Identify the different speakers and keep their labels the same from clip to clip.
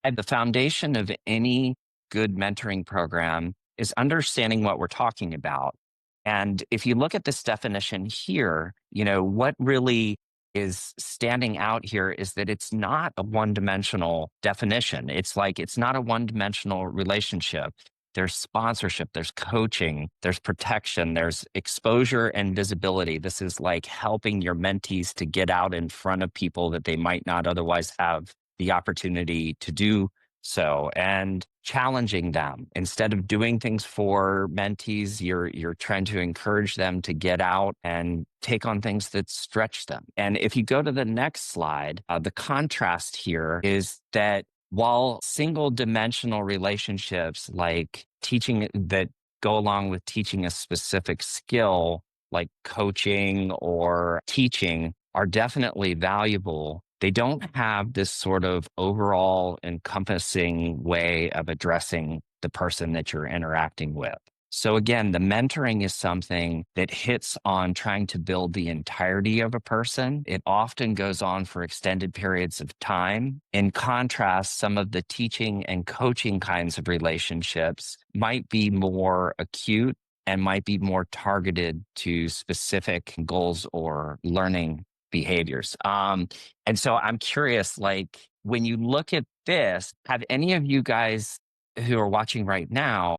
Speaker 1: And the foundation of any good mentoring program is understanding what we're talking about. And if you look at this definition here, what really is standing out here is that it's not a one dimensional definition. It's not a one dimensional relationship. There's sponsorship, there's coaching, there's protection, there's exposure and visibility. This is like helping your mentees to get out in front of people that they might not otherwise have the opportunity to do so, and challenging them. Instead of doing things for mentees, you're trying to encourage them to get out and take on things that stretch them. And if you go to the next slide, the contrast here is that while single dimensional relationships like teaching that go along with teaching a specific skill, like coaching or teaching, are definitely valuable, they don't have this sort of overall encompassing way of addressing the person that you're interacting with. So again, the mentoring is something that hits on trying to build the entirety of a person. It often goes on for extended periods of time. In contrast, some of the teaching and coaching kinds of relationships might be more acute and might be more targeted to specific goals or learning behaviors. And so I'm curious, like when you look at this, have any of you guys who are watching right now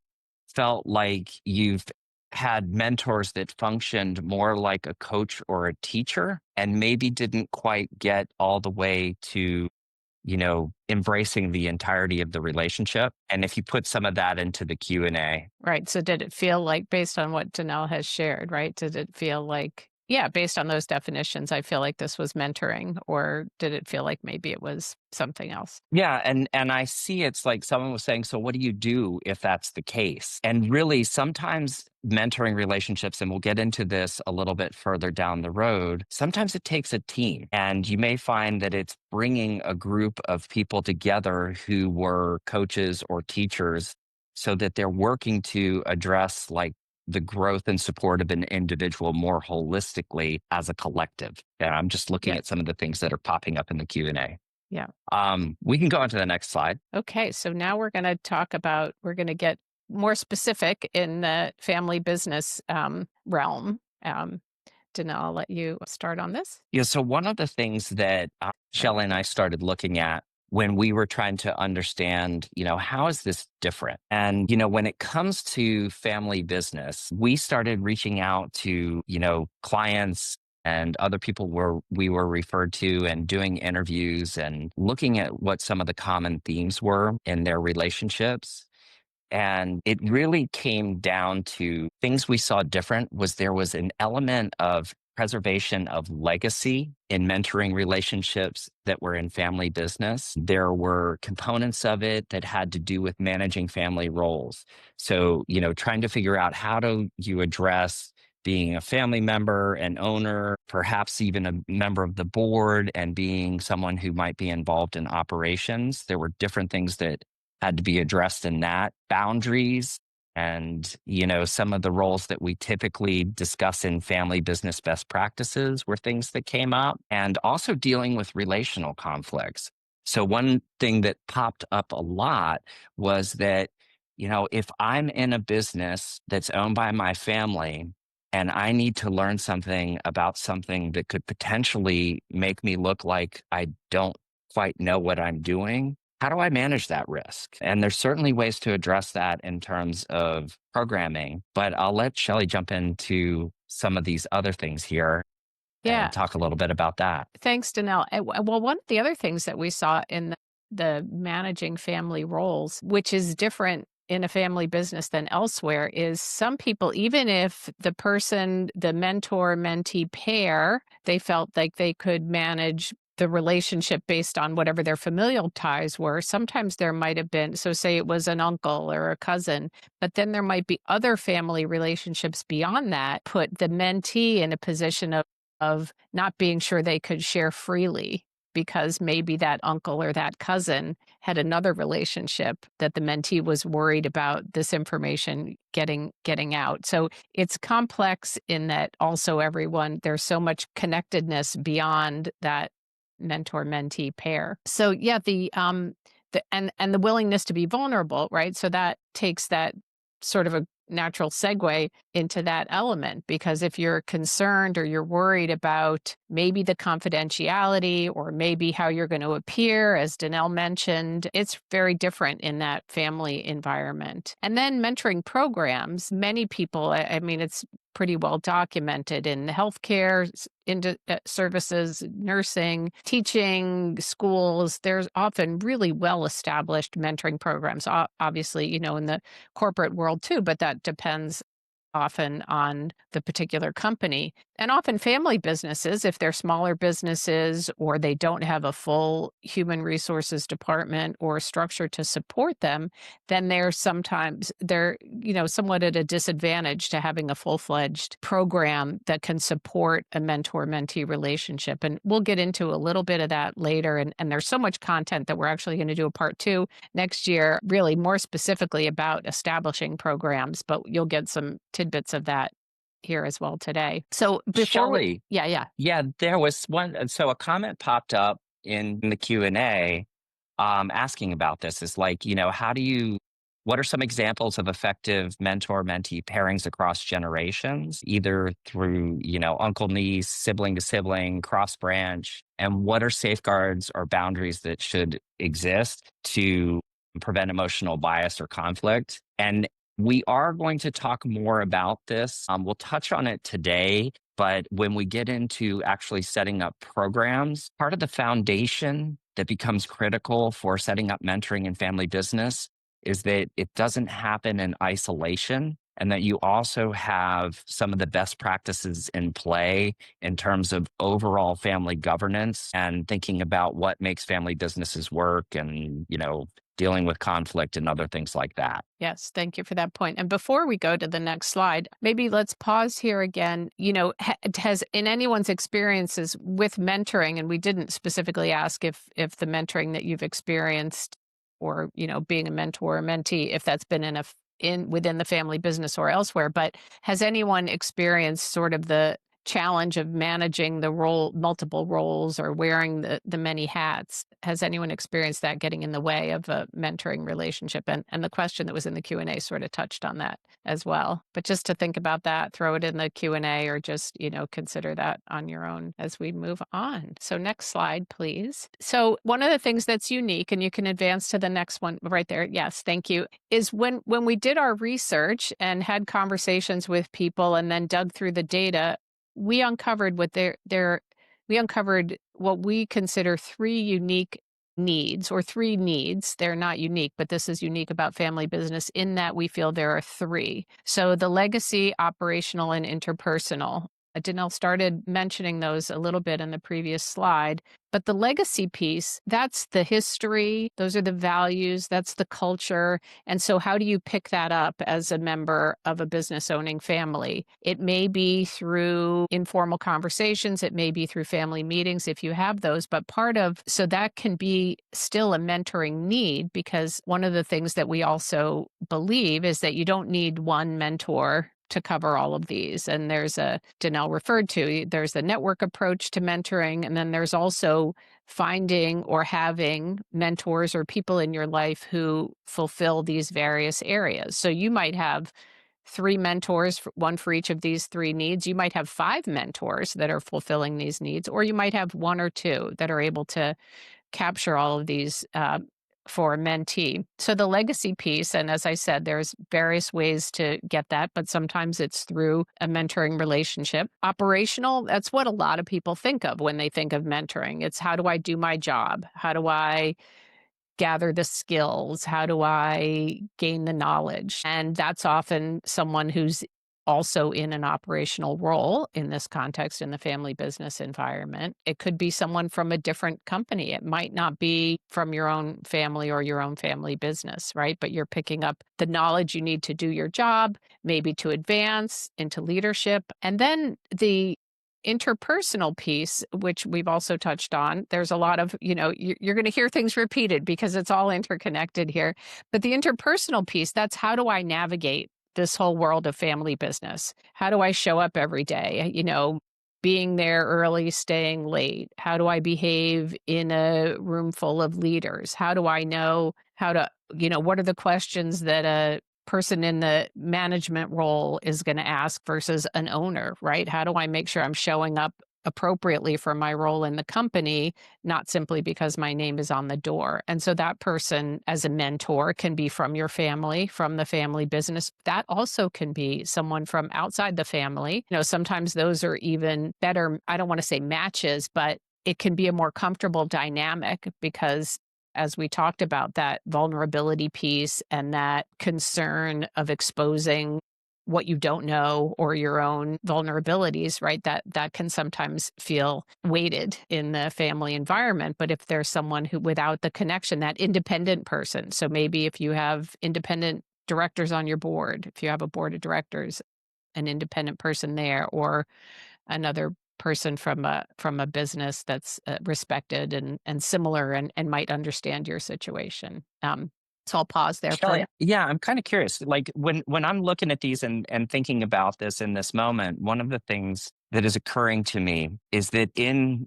Speaker 1: felt like you've had mentors that functioned more like a coach or a teacher and maybe didn't quite get all the way to, embracing the entirety of the relationship? And if you put some of that into the Q&A.
Speaker 2: Right. So did it feel like, based on what Donnel has shared, right? Did it feel like, yeah, based on those definitions, I feel like this was mentoring, or did it feel like maybe it was something else?
Speaker 1: Yeah, and I see it's like someone was saying, so what do you do if that's the case? And really, sometimes mentoring relationships, and we'll get into this a little bit further down the road, sometimes it takes a team. And you may find that it's bringing a group of people together who were coaches or teachers so that they're working to address like the growth and support of an individual more holistically as a collective. And I'm just looking
Speaker 2: Yeah.
Speaker 1: at some of the things that are popping up in the Q&A.
Speaker 2: Yeah.
Speaker 1: We can go on to the next slide.
Speaker 2: Okay. So now we're going to get more specific in the family business realm. Donnel, I'll let you start on this.
Speaker 1: Yeah, so one of the things that Shelley and I started looking at when we were trying to understand, how is this different? And, when it comes to family business, we started reaching out to, clients and other people we were referred to, and doing interviews and looking at what some of the common themes were in their relationships. And it really came down to things we saw different was there was an element of preservation of legacy in mentoring relationships that were in family business. There were components of it that had to do with managing family roles. So, trying to figure out how do you address being a family member, an owner, perhaps even a member of the board, and being someone who might be involved in operations. There were different things that had to be addressed in that. Boundaries and, some of the roles that we typically discuss in family business best practices were things that came up, and also dealing with relational conflicts. So one thing that popped up a lot was that, if I'm in a business that's owned by my family and I need to learn something about something that could potentially make me look like I don't quite know what I'm doing, how do I manage that risk? And there's certainly ways to address that in terms of programming, but I'll let Shelley jump into some of these other things here
Speaker 2: Yeah.
Speaker 1: and talk a little bit about that.
Speaker 2: Thanks, Donnel. Well, one of the other things that we saw in the managing family roles, which is different in a family business than elsewhere, is some people, even if the mentor-mentee pair, they felt like they could manage the relationship based on whatever their familial ties were. Sometimes there might have been, so say it was an uncle or a cousin, but then there might be other family relationships beyond that, put the mentee in a position of not being sure they could share freely because maybe that uncle or that cousin had another relationship that the mentee was worried about this information getting out. So it's complex in that also there's so much connectedness beyond that mentor-mentee pair. So yeah, and the willingness to be vulnerable, right? So that takes that sort of a natural segue into that element, because if you're concerned or you're worried about maybe the confidentiality or maybe how you're going to appear, as Donnel mentioned, it's very different in that family environment. And then mentoring programs, many people, I mean, it's pretty well documented in the healthcare services, nursing, teaching, schools. There's often really well established mentoring programs, obviously, in the corporate world too, but that depends often on the particular company. And often family businesses, if they're smaller businesses or they don't have a full human resources department or structure to support them, then they're somewhat at a disadvantage to having a full-fledged program that can support a mentor-mentee relationship. And we'll get into a little bit of that later. And there's so much content that we're actually going to do a part 2 next year, really more specifically about establishing programs, but you'll get some tidbits of that here as well today. So before we,
Speaker 1: Shelley,
Speaker 2: yeah.
Speaker 1: yeah, there was one. So a comment popped up in the Q&A asking about this is like, what are some examples of effective mentor mentee pairings across generations, either through, uncle, niece, sibling to sibling, cross branch? And what are safeguards or boundaries that should exist to prevent emotional bias or conflict? And we are going to talk more about this. We'll touch on it today, but when we get into actually setting up programs, part of the foundation that becomes critical for setting up mentoring in family business is that it doesn't happen in isolation, and that you also have some of the best practices in play in terms of overall family governance and thinking about what makes family businesses work and, dealing with conflict and other things like that.
Speaker 2: Yes, thank you for that point. And before we go to the next slide, maybe let's pause here again. Has in anyone's experiences with mentoring, and we didn't specifically ask if the mentoring that you've experienced or, being a mentor or mentee, if that's been within the family business or elsewhere, but has anyone experienced sort of the challenge of managing multiple roles or wearing the many hats? Has anyone experienced that getting in the way of a mentoring relationship? And the question that was in the Q&A sort of touched on that as well. But just to think about that, throw it in the Q&A or just, consider that on your own as we move on. So next slide, please. So one of the things that's unique, and you can advance to the next one right there. Yes, thank you. Is when we did our research and had conversations with people and then dug through the data, we uncovered we uncovered what we consider three unique needs, or three needs. They're not unique, but this is unique about family business in that we feel there are three. So the legacy, operational, and interpersonal. Donnel started mentioning those a little bit in the previous slide. But the legacy piece, that's the history, those are the values, that's the culture. And so how do you pick that up as a member of a business owning family? It may be through informal conversations, it may be through family meetings if you have those, but so that can be still a mentoring need, because one of the things that we also believe is that you don't need one mentor to cover all of these. And Donnel referred there's a network approach to mentoring. And then there's also finding or having mentors or people in your life who fulfill these various areas. So you might have 3 mentors, one for each of these 3 needs. You might have 5 mentors that are fulfilling these needs, or you might have 1 or 2 that are able to capture all of these for a mentee. So the legacy piece, and as I said, there's various ways to get that, but sometimes it's through a mentoring relationship. Operational, that's what a lot of people think of when they think of mentoring. It's how do I do my job? How do I gather the skills? How do I gain the knowledge? And that's often someone who's also in an operational role in this context in the family business environment. It could be someone from a different company. It might not be from your own family or your own family business, right? But you're picking up the knowledge you need to do your job, maybe to advance into leadership. And then the interpersonal piece, which we've also touched on, there's a lot of, you're going to hear things repeated because it's all interconnected here. But the interpersonal piece, that's how do I navigate this whole world of family business? How do I show up every day? being there early, staying late? How do I behave in a room full of leaders? How do I know how to, what are the questions that a person in the management role is going to ask versus an owner, right? How do I make sure I'm showing up appropriately for my role in the company, not simply because my name is on the door? And so that person as a mentor can be from your family, from the family business. That also can be someone from outside the family. Sometimes those are even better. I don't want to say matches, but it can be a more comfortable dynamic because as we talked about, that vulnerability piece and that concern of exposing what you don't know or your own vulnerabilities, right? That can sometimes feel weighted in the family environment. But if there's someone who, without the connection, that independent person, so maybe if you have independent directors on your board, if you have a board of directors, an independent person there, or another person from a business that's respected and similar and might understand your situation. So I'll pause there for
Speaker 1: Shelley,
Speaker 2: now.
Speaker 1: yeah, I'm kind of curious. Like when I'm looking at these and thinking about this in this moment, one of the things that is occurring to me is that in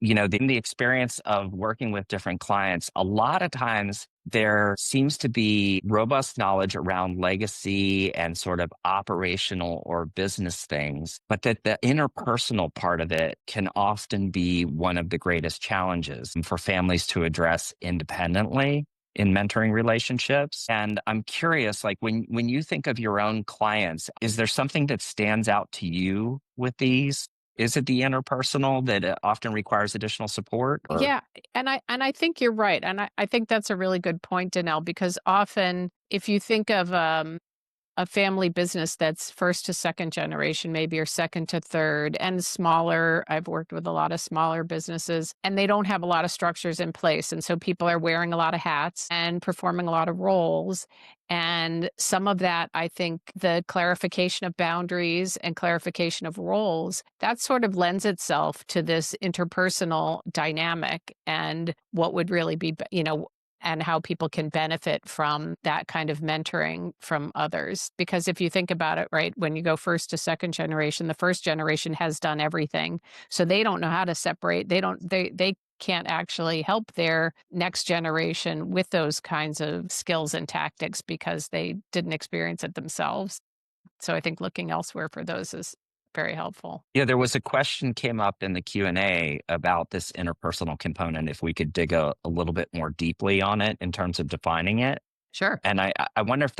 Speaker 1: the experience of working with different clients, a lot of times there seems to be robust knowledge around legacy and sort of operational or business things, but that the interpersonal part of it can often be one of the greatest challenges for families to address independently in mentoring relationships. And I'm curious, like when you think of your own clients, is there something that stands out to you with these? Is it the interpersonal that often requires additional support or?
Speaker 2: Yeah, and I think you're right, and I think that's a really good point, Danelle, because often if you think of a family business that's first to second generation, maybe, or second to third, and smaller. I've worked with a lot of smaller businesses, and they don't have a lot of structures in place. And so people are wearing a lot of hats and performing a lot of roles. And some of that, I think, the clarification of boundaries and clarification of roles, that sort of lends itself to this interpersonal dynamic and what would really be, and how people can benefit from that kind of mentoring from others. Because if you think about it, right, when you go first to second generation, the first generation has done everything. So they don't know how to separate. They can't actually help their next generation with those kinds of skills and tactics because they didn't experience it themselves. So I think looking elsewhere for those is very helpful.
Speaker 1: Yeah, there was a question came up in the Q&A about this interpersonal component, if we could dig a little bit more deeply on it in terms of defining it.
Speaker 2: Sure.
Speaker 1: And I wonder if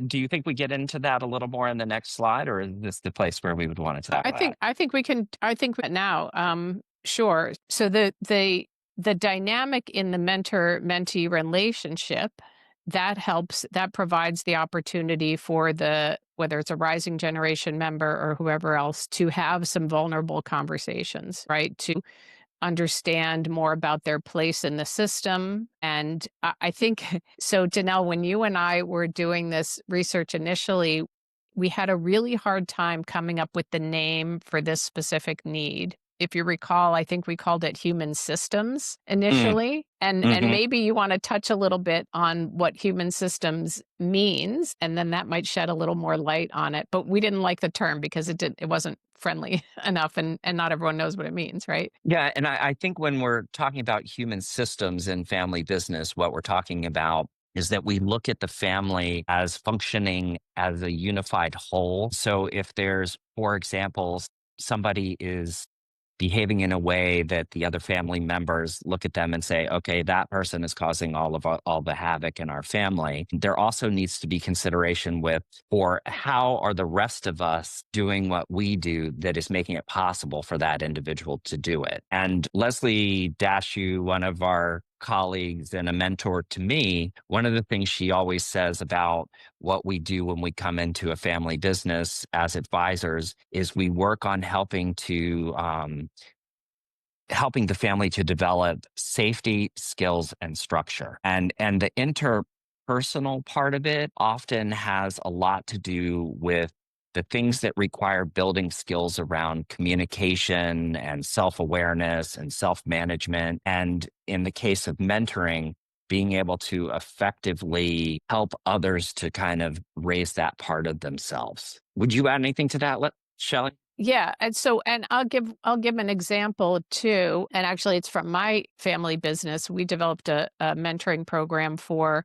Speaker 1: do you think we get into that a little more in the next slide, or is this the place where we would want to tackle that?
Speaker 2: I think we can. I think now. Sure. So the dynamic in the mentor mentee relationship, that helps. That provides the opportunity for the, whether it's a rising generation member or whoever else, to have some vulnerable conversations, right? To understand more about their place in the system. And I think so, Danelle, when you and I were doing this research initially, we had a really hard time coming up with the name for this specific need. If you recall, I think we called it human systems
Speaker 1: Mm,
Speaker 2: initially. And
Speaker 1: hmm.
Speaker 2: maybe you want to touch a little bit on what human systems means, and then that might shed a little more light on it. But we didn't like the term because it wasn't friendly enough, and not everyone knows what it means, right?
Speaker 1: Yeah, and I think when we're talking about human systems in family business, what we're talking about is that we look at the family as functioning as a unified whole. So if there's, for example, somebody is behaving in a way that the other family members look at them and say, okay, that person is causing all the havoc in our family. There also needs to be consideration with, or how are the rest of us doing what we do that is making it possible for that individual to do it? And Leslie Dashew, one of our colleagues and a mentor to me, one of the things she always says about what we do when we come into a family business as advisors is we work on helping the family to develop safety skills and structure. And the interpersonal part of it often has a lot to do with the things that require building skills around communication and self-awareness and self-management. And in the case of mentoring, being able to effectively help others to kind of raise that part of themselves. Would you add anything to that, Shelley?
Speaker 2: Yeah, and I'll give an example too, and actually it's from my family business. We developed a mentoring program for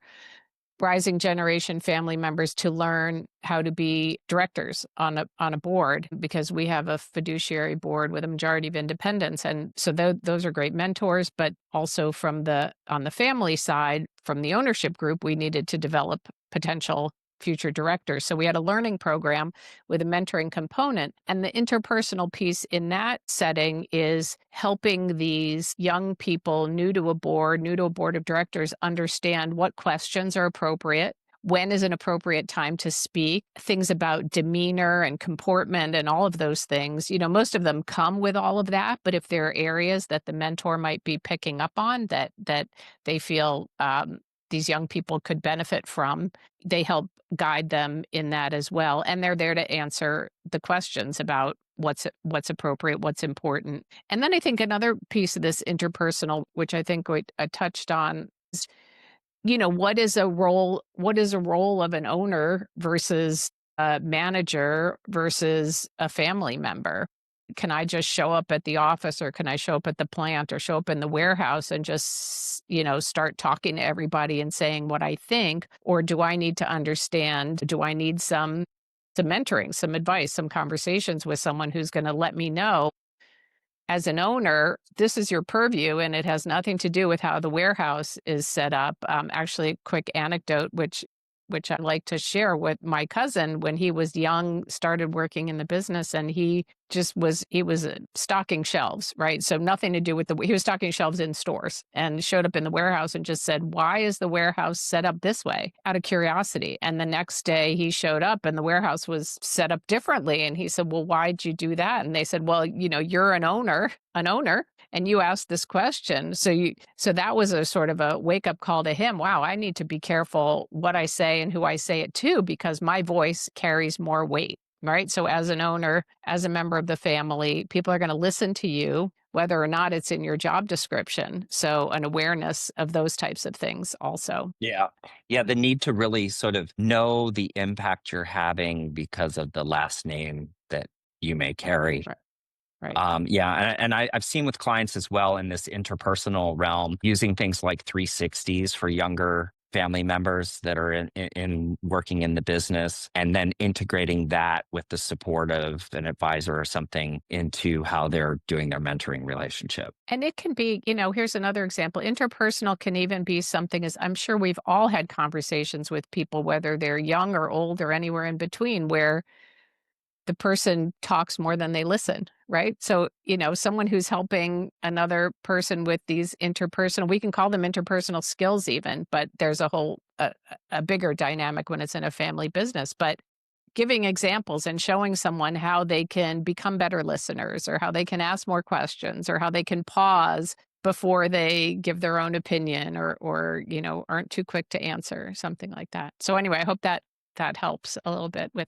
Speaker 2: rising generation family members to learn how to be directors on a board because we have a fiduciary board with a majority of independents, and so those are great mentors. But also from the on the family side, from the ownership group, we needed to develop potential future directors. So we had a learning program with a mentoring component. And the interpersonal piece in that setting is helping these young people new to a board of directors, understand what questions are appropriate. When is an appropriate time to speak? Things about demeanor and comportment and all of those things. You know, most of them come with all of that, but if there are areas that the mentor might be picking up on that they feel these young people could benefit from, they help guide them in that as well. And they're there to answer the questions about what's appropriate, what's important. And then I think another piece of this interpersonal, which I think I touched on, is, you know, what is a role of an owner versus a manager versus a family member? Can I just show up at the office, or can I show up at the plant, or show up in the warehouse and just, you know, start talking to everybody and saying what I think? Or do I need to understand, do I need some mentoring, some advice, some conversations with someone who's going to let me know, as an owner, this is your purview, and it has nothing to do with how the warehouse is set up. Actually, a quick anecdote, which I like to share with my cousin. When he was young, started working in the business, and he was stocking shelves, right? So nothing to do with he was stocking shelves in stores, and showed up in the warehouse and just said, "Why is the warehouse set up this way?" Out of curiosity. And the next day he showed up and the warehouse was set up differently. And he said, "Well, why'd you do that?" And they said, "Well, you know, you're an owner, and you asked this question. So that was a sort of a wake up call to him. Wow, I need to be careful what I say and who I say it to, because my voice carries more weight." Right. So, as an owner, as a member of the family, people are going to listen to you, whether or not it's in your job description. So, an awareness of those types of things also.
Speaker 1: Yeah. Yeah. The need to really sort of know the impact you're having because of the last name that you may carry.
Speaker 2: Right. Right.
Speaker 1: Yeah, I've seen with clients as well in this interpersonal realm using things like 360s for younger family members that are in working in the business, and then integrating that with the support of an advisor or something into how they're doing their mentoring relationship.
Speaker 2: And it can be, you know, here's another example. Interpersonal can even be something, as I'm sure we've all had conversations with people, whether they're young or old or anywhere in between, where the person talks more than they listen, right? So, you know, someone who's helping another person with these interpersonal, we can call them interpersonal skills even, but there's a bigger dynamic when it's in a family business. But giving examples and showing someone how they can become better listeners, or how they can ask more questions, or how they can pause before they give their own opinion, or you know, aren't too quick to answer, something like that. So anyway, I hope that helps a little bit with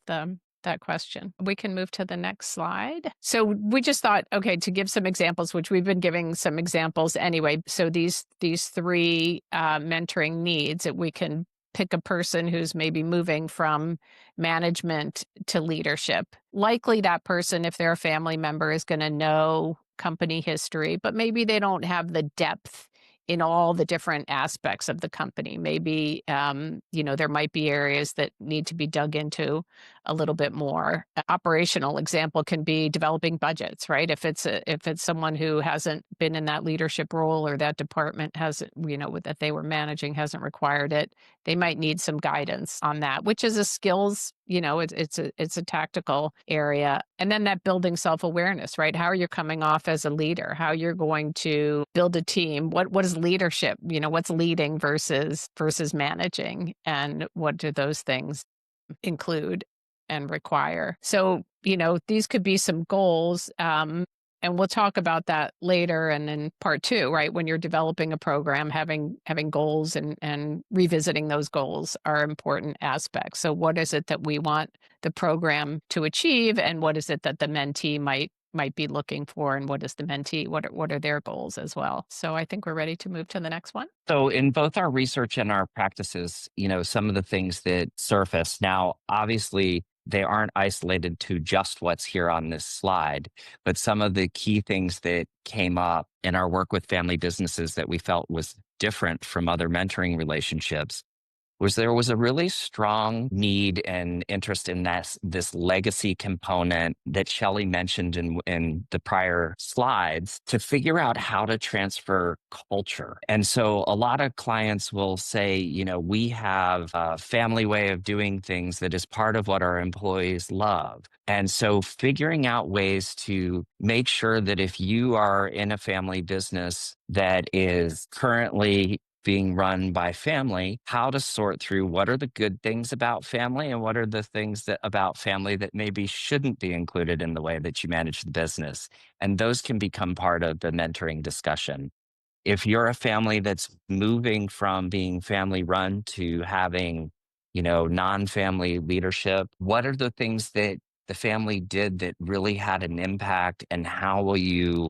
Speaker 2: that question. We can move to the next slide. So we just thought, okay, to give some examples, which we've been giving some examples anyway. So these three mentoring needs, that we can pick a person who's maybe moving from management to leadership. Likely that person, if they're a family member, is going to know company history, but maybe they don't have the depth in all the different aspects of the company. Maybe, you know, there might be areas that need to be dug into a little bit more. An operational example can be developing budgets, right? If it's someone who hasn't been in that leadership role, or that department hasn't, you know, that they were managing hasn't required it, they might need some guidance on that, which is a skills, you know, it's a tactical area. And then that building self-awareness, right? How are you coming off as a leader? How you're going to build a team? What is leadership? You know, what's leading versus managing, and what do those things include and require? So, you know, these could be some goals. And we'll talk about that later and in part two, right? When you're developing a program, having goals and revisiting those goals are important aspects. So what is it that we want the program to achieve, and what is it that the mentee might be looking for, and what is the mentee, what are their goals as well? So I think we're ready to move to the next one.
Speaker 1: So in both our research and our practices, you know, some of the things that surface now, obviously they aren't isolated to just what's here on this slide, but some of the key things that came up in our work with family businesses that we felt was different from other mentoring relationships was there was a really strong need and interest in this legacy component that Shelley mentioned in the prior slides to figure out how to transfer culture. And so a lot of clients will say, we have a family way of doing things that is part of what our employees love. And so figuring out ways to make sure that if you are in a family business that is currently being run by family, how to sort through what are the good things about family and what are the things that about family that maybe shouldn't be included in the way that you manage the business. And those can become part of the mentoring discussion. If you're a family that's moving from being family run to having, non-family leadership, what are the things that the family did that really had an impact, and how will you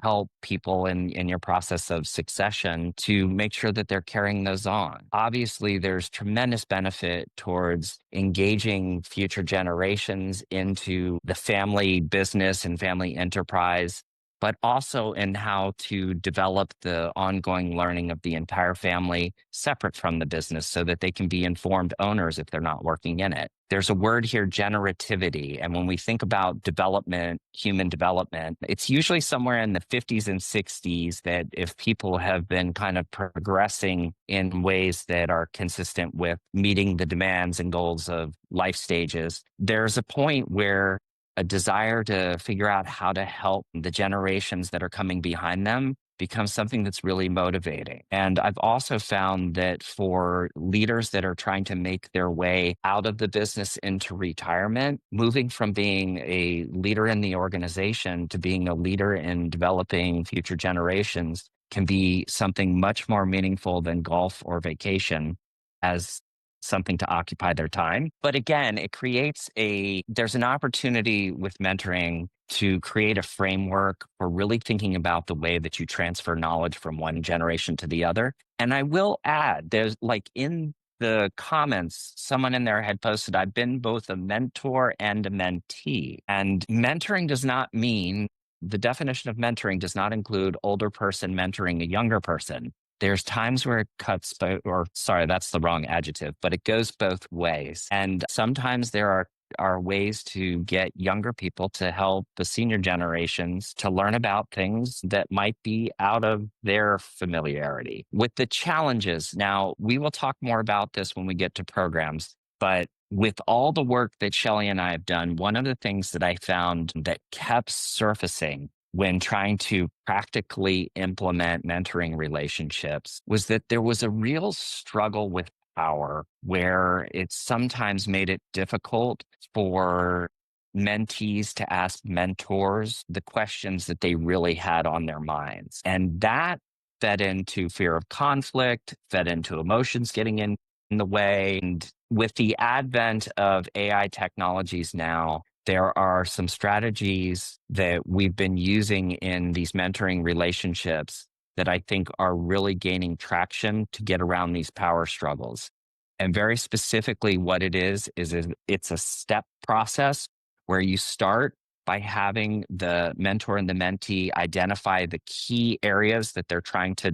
Speaker 1: help people in your process of succession to make sure that they're carrying those on? Obviously, there's tremendous benefit towards engaging future generations into the family business and family enterprise, but also in how to develop the ongoing learning of the entire family separate from the business so that they can be informed owners if they're not working in it. There's a word here, generativity. And when we think about development, human development, it's usually somewhere in the 50s and 60s that if people have been kind of progressing in ways that are consistent with meeting the demands and goals of life stages, there's a point where a desire to figure out how to help the generations that are coming behind them becomes something that's really motivating. And I've also found that for leaders that are trying to make their way out of the business into retirement, moving from being a leader in the organization to being a leader in developing future generations can be something much more meaningful than golf or vacation as something to occupy their time. But again, there's an opportunity with mentoring to create a framework for really thinking about the way that you transfer knowledge from one generation to the other. And I will add, there's like in the comments, someone in there had posted, I've been both a mentor and a mentee. And mentoring does not mean, the definition of mentoring does not include older person mentoring a younger person. There's times where it or sorry, that's the wrong adjective, but it goes both ways. And sometimes there are ways to get younger people to help the senior generations to learn about things that might be out of their familiarity. With the challenges, now we will talk more about this when we get to programs, but with all the work that Shelley and I have done, one of the things that I found that kept surfacing when trying to practically implement mentoring relationships was that there was a real struggle with power where it sometimes made it difficult for mentees to ask mentors the questions that they really had on their minds. And that fed into fear of conflict, fed into emotions getting in the way. And with the advent of AI technologies now, there are some strategies that we've been using in these mentoring relationships that I think are really gaining traction to get around these power struggles. And very specifically, what it is it's a step process where you start by having the mentor and the mentee identify the key areas that they're trying to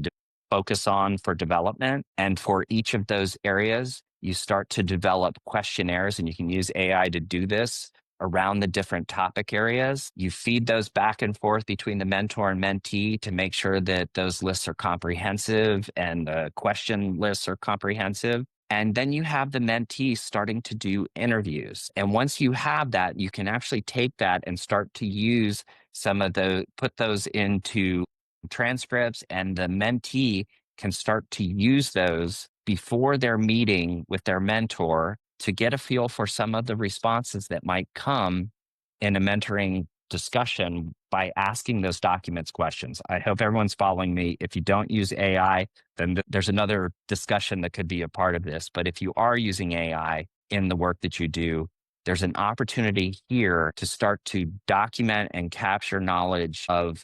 Speaker 1: focus on for development. And for each of those areas, you start to develop questionnaires, and you can use AI to do this around the different topic areas. You feed those back and forth between the mentor and mentee to make sure that those lists are comprehensive and the question lists are comprehensive. And then you have the mentee starting to do interviews. And once you have that, you can actually take that and start to use put those into transcripts, and the mentee can start to use those before their meeting with their mentor to get a feel for some of the responses that might come in a mentoring discussion by asking those documents questions. I hope everyone's following me. If you don't use AI, then there's another discussion that could be a part of this. But if you are using AI in the work that you do, there's an opportunity here to start to document and capture knowledge of,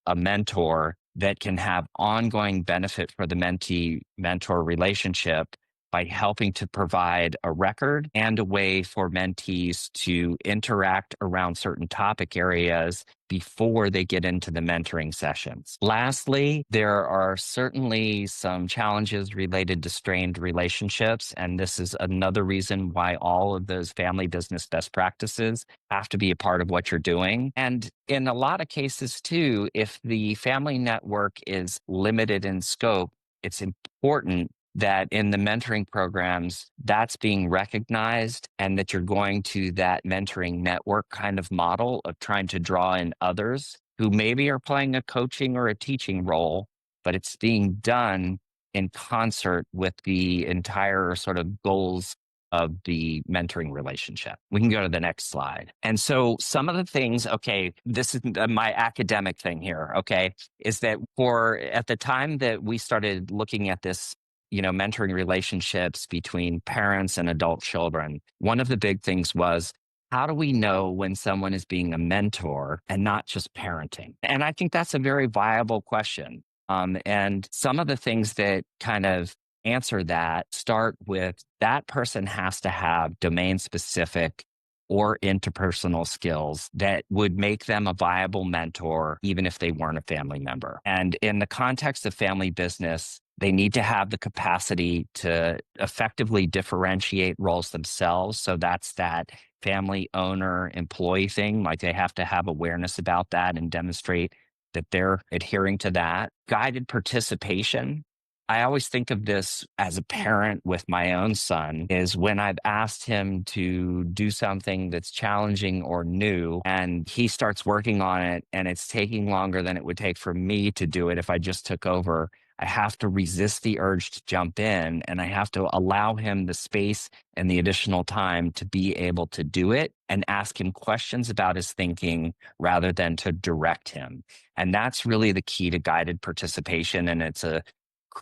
Speaker 1: a mentor that can have ongoing benefit for the mentee mentor relationship by helping to provide a record and a way for mentees to interact around certain topic areas before they get into the mentoring sessions. Lastly, there are certainly some challenges related to strained relationships, and this is another reason why all of those family business best practices have to be a part of what you're doing. And in a lot of cases, too, if the family network is limited in scope, it's important that in the mentoring programs, that's being recognized and that you're going to that mentoring network kind of model of trying to draw in others who maybe are playing a coaching or a teaching role, but it's being done in concert with the entire sort of goals of the mentoring relationship. We can go to the next slide. And so some of the things, okay, this is my academic thing here, okay, is that for at the time that we started looking at this, mentoring relationships between parents and adult children, one of the big things was, how do we know when someone is being a mentor and not just parenting? And I think that's a very viable question. And some of the things that kind of answer that start with that person has to have domain specific or interpersonal skills that would make them a viable mentor, even if they weren't a family member. And in the context of family business, they need to have the capacity to effectively differentiate roles themselves. So that's that family owner employee thing. Like they have to have awareness about that and demonstrate that they're adhering to that. Guided participation. I always think of this as a parent with my own son is when I've asked him to do something that's challenging or new and he starts working on it and it's taking longer than it would take for me to do it if I just took over. I have to resist the urge to jump in and I have to allow him the space and the additional time to be able to do it and ask him questions about his thinking rather than to direct him. And that's really the key to guided participation. And it's a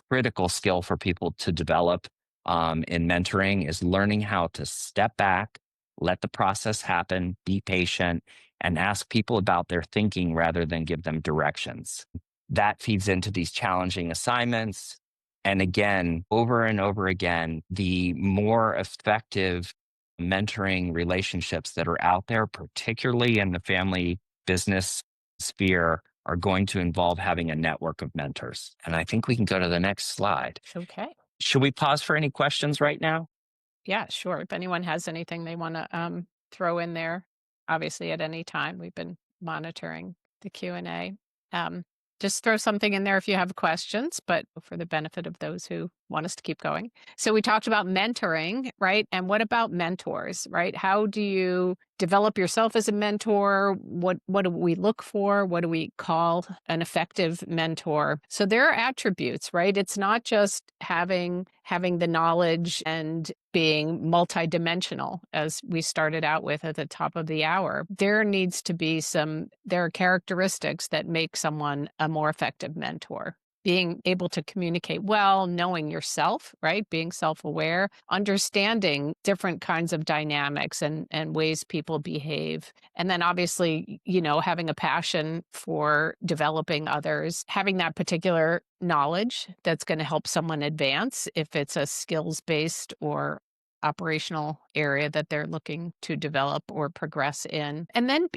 Speaker 1: critical skill for people to develop in mentoring is learning how to step back, let the process happen, be patient, and ask people about their thinking rather than give them directions. That feeds into these challenging assignments. And again, over and over again, the more effective mentoring relationships that are out there, particularly in the family business sphere, are going to involve having a network of mentors. And I think we can go to the next slide.
Speaker 2: Okay.
Speaker 1: Should we pause for any questions right now?
Speaker 2: Yeah, sure. If anyone has anything they want to throw in there, obviously at any time, we've been monitoring the Q&A. Um, just throw something in there if you have questions, but for the benefit of those who want us to keep going. So we talked about mentoring, right? And what about mentors, right? How do you develop yourself as a mentor? What do we look for? What do we call an effective mentor? So there are attributes, right? It's not just having the knowledge and being multidimensional, as we started out with at the top of the hour. There are characteristics that make someone a more effective mentor. Being able to communicate well, knowing yourself, right? Being self-aware, understanding different kinds of dynamics and ways people behave. And then obviously, having a passion for developing others, having that particular knowledge that's going to help someone advance if it's a skills-based or operational area that they're looking to develop or progress in. And then,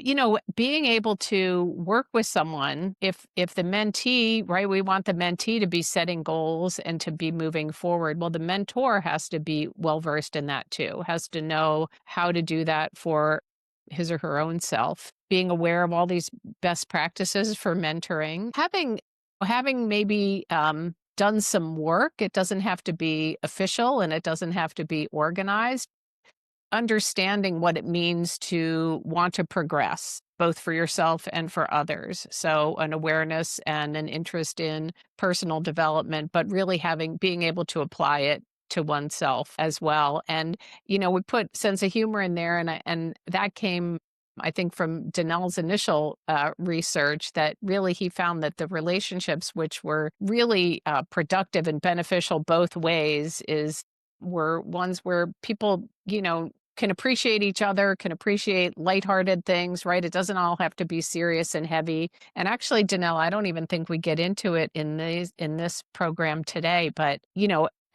Speaker 2: being able to work with someone, if the mentee, right, we want the mentee to be setting goals and to be moving forward. Well, the mentor has to be well versed in that too, has to know how to do that for his or her own self, being aware of all these best practices for mentoring, having maybe done some work. It doesn't have to be official and it doesn't have to be organized. Understanding what it means to want to progress, both for yourself and for others. So an awareness and an interest in personal development, but really being able to apply it to oneself as well. And, we put sense of humor in there and that came, I think, from Donnel's initial research, that really he found that the relationships which were really productive and beneficial both ways were ones where people, can appreciate each other, can appreciate lighthearted things, right? It doesn't all have to be serious and heavy. And actually, Donnel, I don't even think we get into it in this program today, but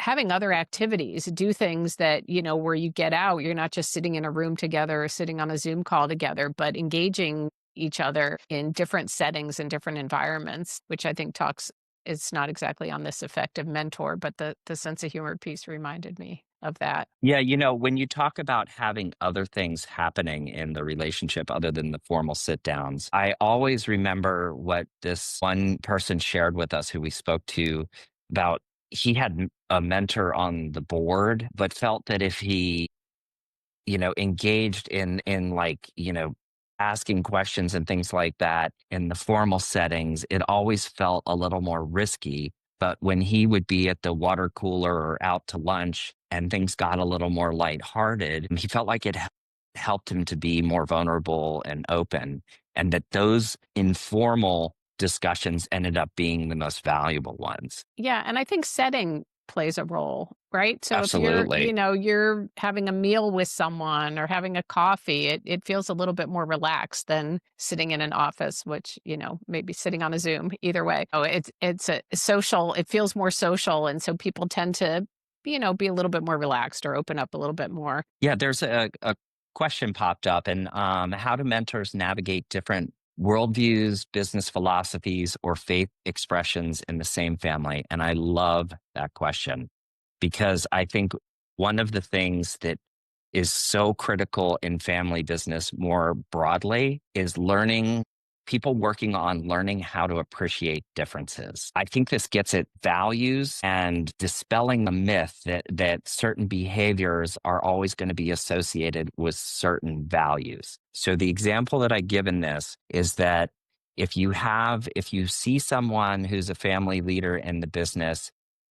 Speaker 2: having other activities, do things that, where you get out, you're not just sitting in a room together or sitting on a Zoom call together, but engaging each other in different settings and different environments, which I think talks it's not exactly on this effective mentor, but the sense of humor piece reminded me of that.
Speaker 1: Yeah, when you talk about having other things happening in the relationship other than the formal sit downs, I always remember what this one person shared with us who we spoke to about. He had a mentor on the board, but felt that if he engaged in like, asking questions and things like that in the formal settings, it always felt a little more risky. But when he would be at the water cooler or out to lunch and things got a little more lighthearted, he felt like it helped him to be more vulnerable and open, and that those informal discussions ended up being the most valuable ones.
Speaker 2: Yeah, and I think setting plays a role, right? So if you're,
Speaker 1: Absolutely.
Speaker 2: you're having a meal with someone or having a coffee, it feels a little bit more relaxed than sitting in an office, which, maybe sitting on a Zoom, either way. Oh, it's a social, it feels more social. And so people tend to, be a little bit more relaxed or open up a little bit more.
Speaker 1: Yeah, there's a question popped up, and how do mentors navigate different worldviews, business philosophies, or faith expressions in the same family? And I love that question because I think one of the things that is so critical in family business more broadly is people working on learning how to appreciate differences. I think this gets at values and dispelling the myth that certain behaviors are always going to be associated with certain values. So the example that I give in this is that if you see someone who's a family leader in the business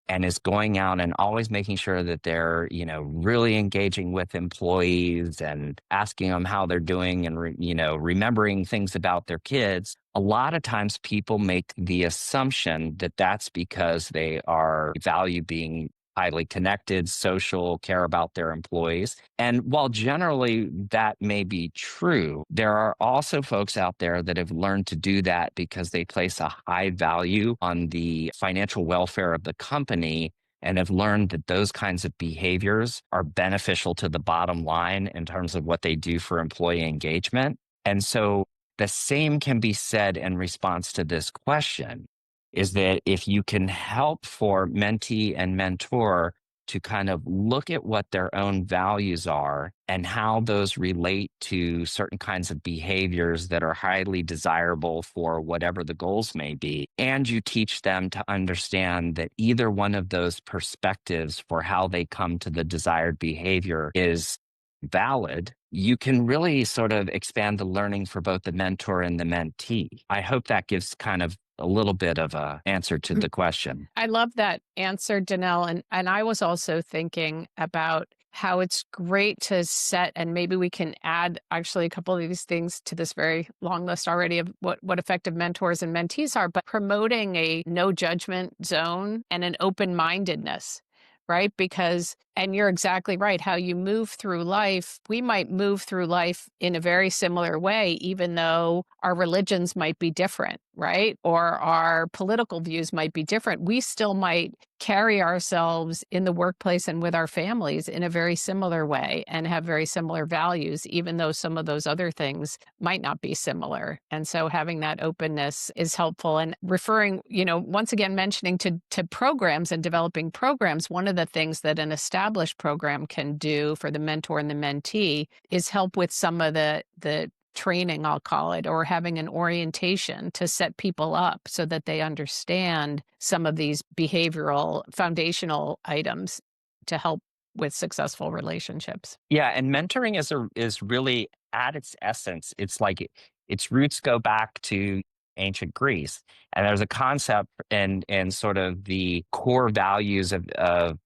Speaker 1: and is going out and always making sure that they're, really engaging with employees and asking them how they're doing and, remembering things about their kids, a lot of times people make the assumption that that's because they are value being highly connected, social, care about their employees. And while generally that may be true, there are also folks out there that have learned to do that because they place a high value on the financial welfare of the company and have learned that those kinds of behaviors are beneficial to the bottom line in terms of what they do for employee engagement. And so the same can be said in response to this question is that if you can help for mentee and mentor to kind of look at what their own values are and how those relate to certain kinds of behaviors that are highly desirable for whatever the goals may be. And you teach them to understand that either one of those perspectives for how they come to the desired behavior is valid, you can really sort of expand the learning for both the mentor and the mentee. I hope that gives kind of a little bit of a answer to the question.
Speaker 2: I love that answer, Donnel. And I was also thinking about how it's great to set, and maybe we can add actually a couple of these things to this very long list already of what effective mentors and mentees are, but promoting a no judgment zone and an open mindedness. Right. Because, and you're exactly right, how you move through life, we might move through life in a very similar way, even though our religions might be different, right? Or our political views might be different. We still might carry ourselves in the workplace and with our families in a very similar way and have very similar values, even though some of those other things might not be similar. And so having that openness is helpful. And referring, once again, mentioning to programs and developing programs, one of the things that an established program can do for the mentor and the mentee is help with some of the training, I'll call it, or having an orientation to set people up so that they understand some of these behavioral foundational items to help with successful relationships.
Speaker 1: Yeah, and mentoring is really at its essence. It's like its roots go back to ancient Greece, and there's a concept and sort of the core values of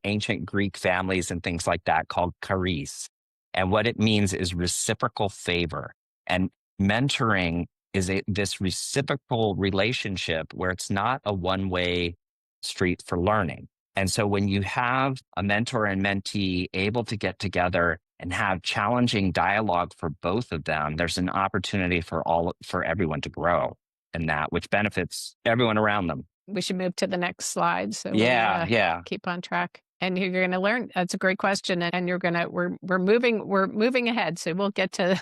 Speaker 1: ancient Greek families and things like that called charis, and what it means is reciprocal favor. And mentoring is this reciprocal relationship where it's not a one way street for learning. And so when you have a mentor and mentee able to get together and have challenging dialogue for both of them, there's an opportunity for everyone to grow in that, which benefits everyone around them.
Speaker 2: We should move to the next slide so we
Speaker 1: Yeah, yeah.
Speaker 2: keep on track. And you're going to learn. That's a great question, and you're gonna we're moving ahead. So we'll get to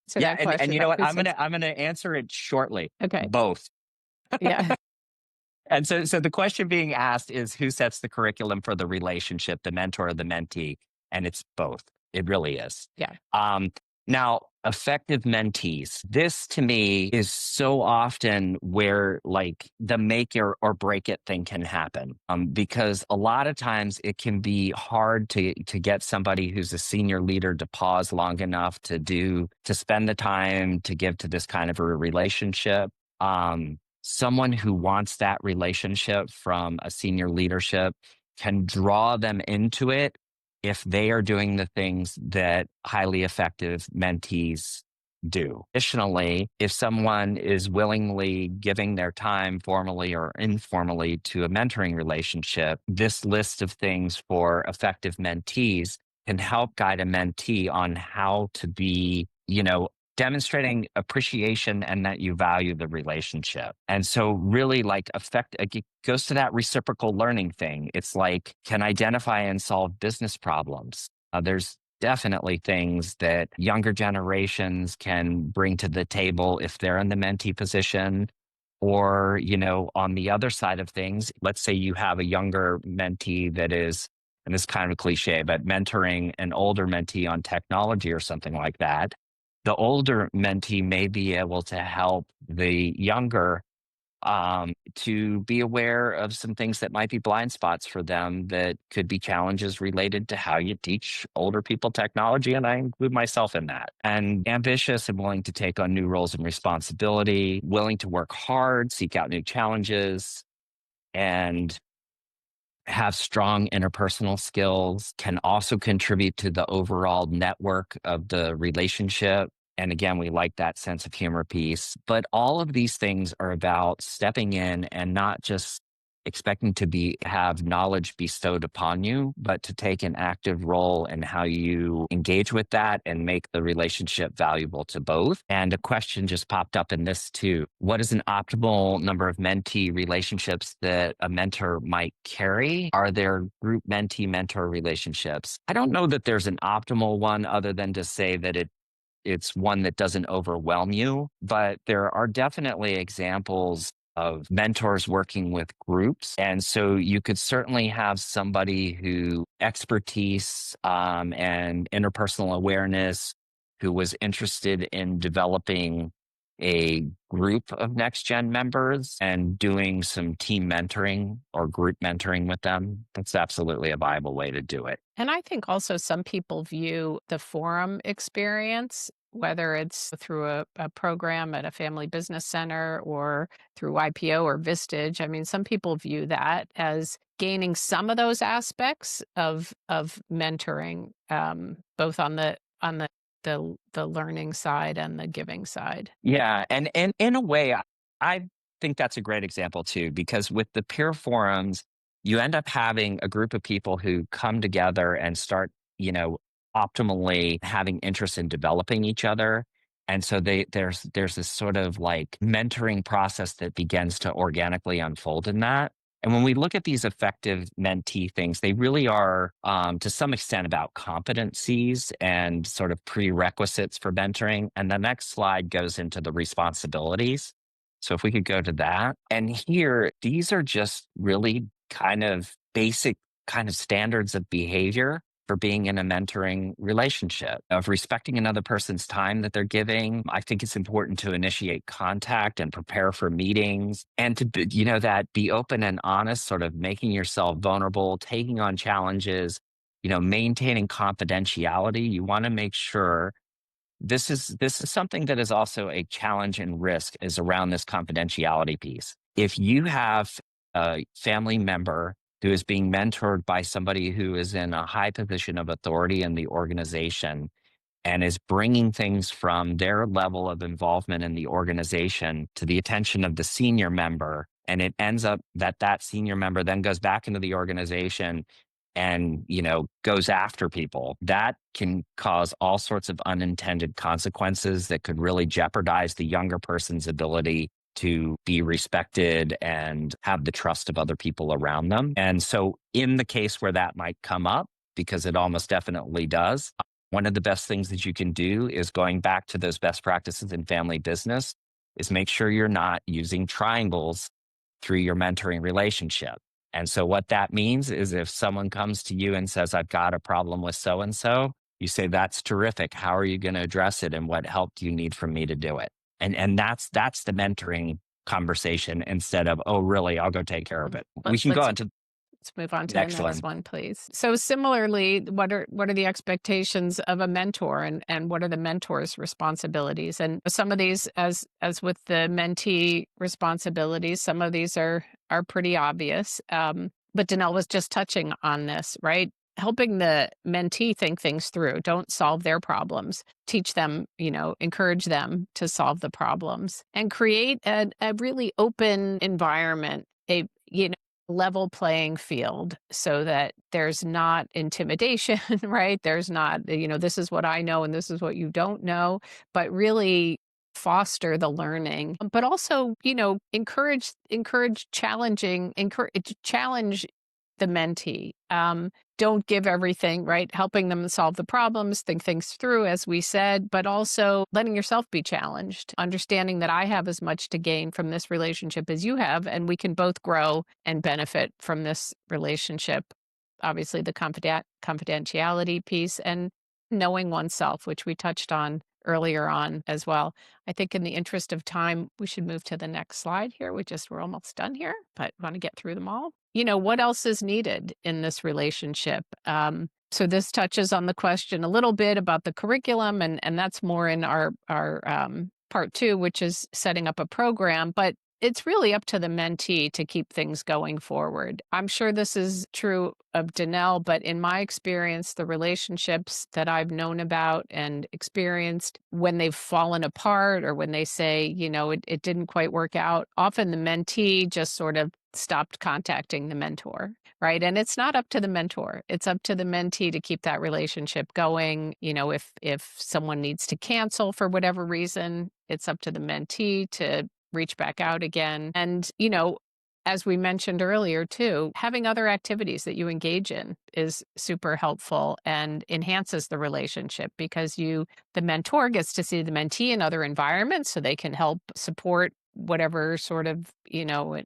Speaker 2: to
Speaker 1: Yeah,
Speaker 2: that
Speaker 1: and
Speaker 2: question
Speaker 1: you know
Speaker 2: about
Speaker 1: what?
Speaker 2: who sets.
Speaker 1: I'm gonna answer it shortly.
Speaker 2: Okay,
Speaker 1: Both.
Speaker 2: yeah,
Speaker 1: And so the question being asked is who sets the curriculum for the relationship, the mentor or the mentee? And it's both. It really is.
Speaker 2: yeah.
Speaker 1: Um, Now, effective mentees, this to me is so often where like the make or break it thing can happen. Because a lot of times it can be hard to get somebody who's a senior leader to pause long enough to spend the time to give to this kind of a relationship. Someone who wants that relationship from a senior leadership can draw them into it if they are doing the things that highly effective mentees do. Additionally, if someone is willingly giving their time formally or informally to a mentoring relationship, this list of things for effective mentees can help guide a mentee on how to be, demonstrating appreciation and that you value the relationship. And so really like it goes to that reciprocal learning thing. It's like can identify and solve business problems. There's definitely things that younger generations can bring to the table if they're in the mentee position. Or, on the other side of things, let's say you have a younger mentee that is, and this is kind of a cliche, but mentoring an older mentee on technology or something like that. The older mentee may be able to help the younger to be aware of some things that might be blind spots for them that could be challenges related to how you teach older people technology. And I include myself in that. And ambitious and willing to take on new roles and responsibility, willing to work hard, seek out new challenges, and have strong interpersonal skills, can also contribute to the overall network of the relationship. And again, we like that sense of humor piece. But all of these things are about stepping in and not just expecting to have knowledge bestowed upon you, but to take an active role in how you engage with that and make the relationship valuable to both. And a question just popped up in this too. What is an optimal number of mentee relationships that a mentor might carry? Are there group mentee mentor relationships? I don't know that there's an optimal one other than to say that it's one that doesn't overwhelm you, but there are definitely examples of mentors working with groups. And so you could certainly have somebody who expertise and interpersonal awareness who was interested in developing a group of next gen members and doing some team mentoring or group mentoring with them. That's absolutely a viable way to do it.
Speaker 2: And I think also some people view the forum experience, whether it's through a program at a family business center or through IPO or Vistage. I mean, some people view that as gaining some of those aspects of mentoring, both on the learning side and the giving side.
Speaker 1: Yeah, and in a way, I think that's a great example too, because with the peer forums, you end up having a group of people who come together and start, optimally having interest in developing each other. And so there's this sort of like mentoring process that begins to organically unfold in that. And when we look at these effective mentee things, they really are, to some extent, about competencies and sort of prerequisites for mentoring. And the next slide goes into the responsibilities. So if we could go to that. And here, these are just really kind of basic kind of standards of behavior for being in a mentoring relationship, of respecting another person's time that they're giving. I think it's important to initiate contact and prepare for meetings and to, that be open and honest, sort of making yourself vulnerable, taking on challenges, maintaining confidentiality. You want to make sure this is something that is also a challenge and risk is around this confidentiality piece. If you have a family member who is being mentored by somebody who is in a high position of authority in the organization and is bringing things from their level of involvement in the organization to the attention of the senior member, and it ends up that senior member then goes back into the organization and goes after people, that can cause all sorts of unintended consequences that could really jeopardize the younger person's ability to be respected and have the trust of other people around them. And so, in the case where that might come up, because it almost definitely does, one of the best things that you can do is going back to those best practices in family business is make sure you're not using triangles through your mentoring relationship. And so, what that means is if someone comes to you and says, I've got a problem with so and so, you say, that's terrific. How are you going to address it? And what help do you need from me to do it? And that's the mentoring conversation instead of, oh, really, I'll go take care of it. We can go
Speaker 2: Let's
Speaker 1: on to
Speaker 2: Let's move on
Speaker 1: the
Speaker 2: to the
Speaker 1: next
Speaker 2: next
Speaker 1: one.
Speaker 2: one, please. So similarly, what are the expectations of a mentor, and what are the mentor's responsibilities? And some of these, as with the mentee responsibilities, some of these are pretty obvious. But Donnel was just touching on this, right? Helping the mentee think things through. Don't solve their problems. Teach them, encourage them to solve the problems and create a really open environment, level playing field so that there's not intimidation, right? There's not, this is what I know and this is what you don't know, but really foster the learning, but also, encourage challenge the mentee. Don't give everything, right? Helping them solve the problems, think things through, as we said, but also letting yourself be challenged, understanding that I have as much to gain from this relationship as you have, and we can both grow and benefit from this relationship. Obviously, the confidentiality piece and knowing oneself, which we touched on earlier on as well. I think in the interest of time, we should move to the next slide here. We're almost done here, but want to get through them all. What else is needed in this relationship? So this touches on the question a little bit about the curriculum, and that's more in our part two, which is setting up a program. But it's really up to the mentee to keep things going forward. I'm sure this is true of Donnel, but in my experience, the relationships that I've known about and experienced, when they've fallen apart or when they say, it didn't quite work out, often the mentee just sort of stopped contacting the mentor, right? And it's not up to the mentor. It's up to the mentee to keep that relationship going. If someone needs to cancel for whatever reason, it's up to the mentee to reach back out again. And, as we mentioned earlier too, having other activities that you engage in is super helpful and enhances the relationship because the mentor gets to see the mentee in other environments so they can help support whatever sort of,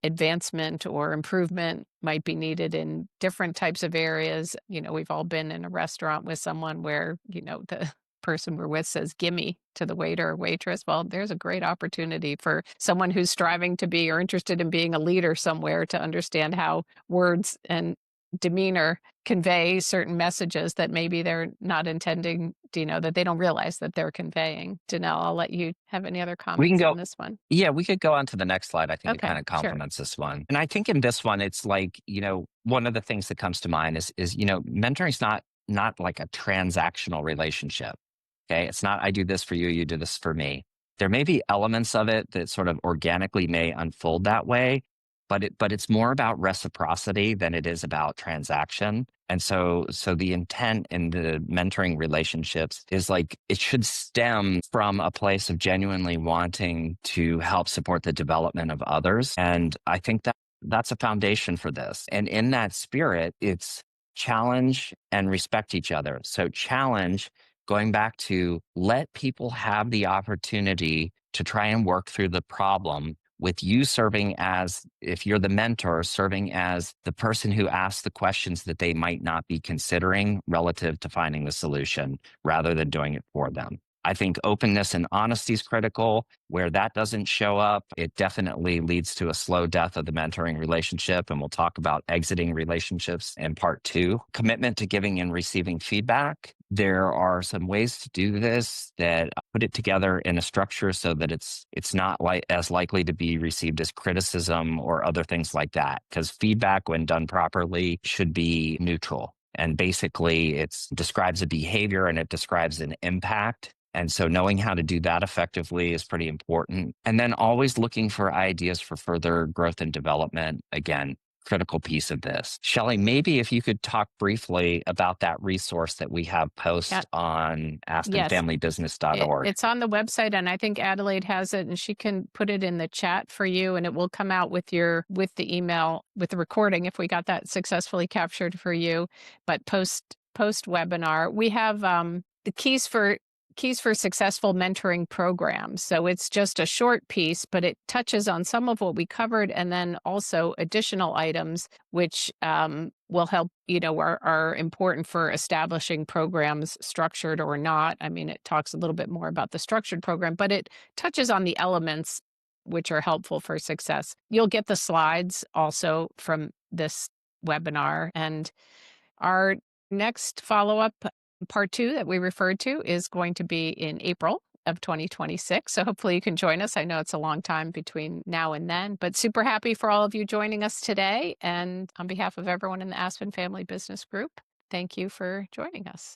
Speaker 2: advancement or improvement might be needed in different types of areas. We've all been in a restaurant with someone where, the person we're with says gimme to the waiter or waitress. Well, there's a great opportunity for someone who's striving to be or interested in being a leader somewhere to understand how words and demeanor convey certain messages that maybe they're not intending, that they don't realize that they're conveying. Donnel, I'll let you have any other
Speaker 1: We can
Speaker 2: comments
Speaker 1: go,
Speaker 2: on this one.
Speaker 1: yeah, we could go on to the next slide. I think it
Speaker 2: Okay,
Speaker 1: kind of
Speaker 2: sure.
Speaker 1: complements this one. And I think in this one, it's like, one of the things that comes to mind is mentoring's not like a transactional relationship. Okay. It's not, I do this for you, you do this for me. There may be elements of it that sort of organically may unfold that way, but it's more about reciprocity than it is about transaction. And so the intent in the mentoring relationships is like it should stem from a place of genuinely wanting to help support the development of others. And I think that's a foundation for this. And in that spirit, it's challenge and respect each other. So challenge, going back to let people have the opportunity to try and work through the problem with you serving as, if you're the mentor, serving as the person who asks the questions that they might not be considering relative to finding the solution rather than doing it for them. I think openness and honesty is critical. Where that doesn't show up, it definitely leads to a slow death of the mentoring relationship. And we'll talk about exiting relationships in part two. Commitment to giving and receiving feedback. There are some ways to do this that put it together in a structure so that it's not as likely to be received as criticism or other things like that. Because feedback, when done properly, should be neutral. And basically, it describes a behavior and it describes an impact. And so knowing how to do that effectively is pretty important. And then always looking for ideas for further growth and development. Again, critical piece of this. Shelley, maybe if you could talk briefly about that resource that we have
Speaker 2: Yeah.
Speaker 1: post on
Speaker 2: Yes.
Speaker 1: aspenfamilybusiness.org.
Speaker 2: It's on the website, and I think Adelaide has it, and she can put it in the chat for you, and it will come out with the email with the recording if we got that successfully captured for you. But post webinar, we have the keys for successful mentoring programs. So it's just a short piece, but it touches on some of what we covered, and then also additional items which will help, are important for establishing programs, structured or not. I mean, it talks a little bit more about the structured program, but it touches on the elements which are helpful for success. You'll get the slides also from this webinar. And our next follow up, part two that we referred to, is going to be in April of 2026. So hopefully you can join us. I know it's a long time between now and then, but super happy for all of you joining us today. And on behalf of everyone in the Aspen Family Business Group, thank you for joining us.